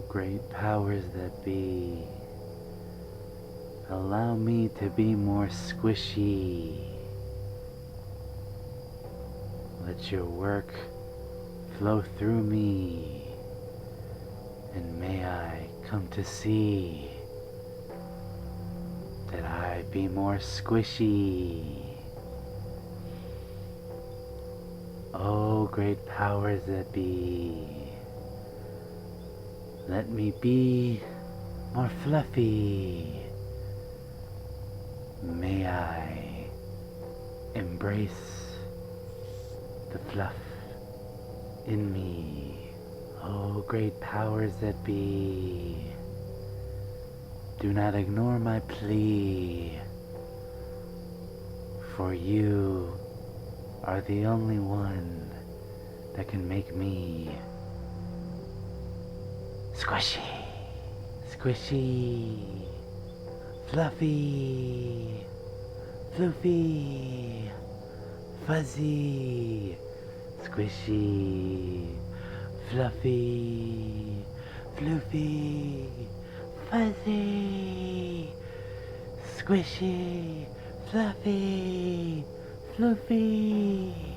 great powers that be, allow me to be more squishy. Let your work flow through me, and may I come to see that I be more squishy. Oh, great powers that be, let me be more fluffy. May I embrace the fluff in me. Oh, great powers that be, do not ignore my plea, for you are the only one that can make me squishy, squishy, fluffy, floofy, fuzzy, squishy, fluffy, floofy, fuzzy, squishy, fluffy, floofy.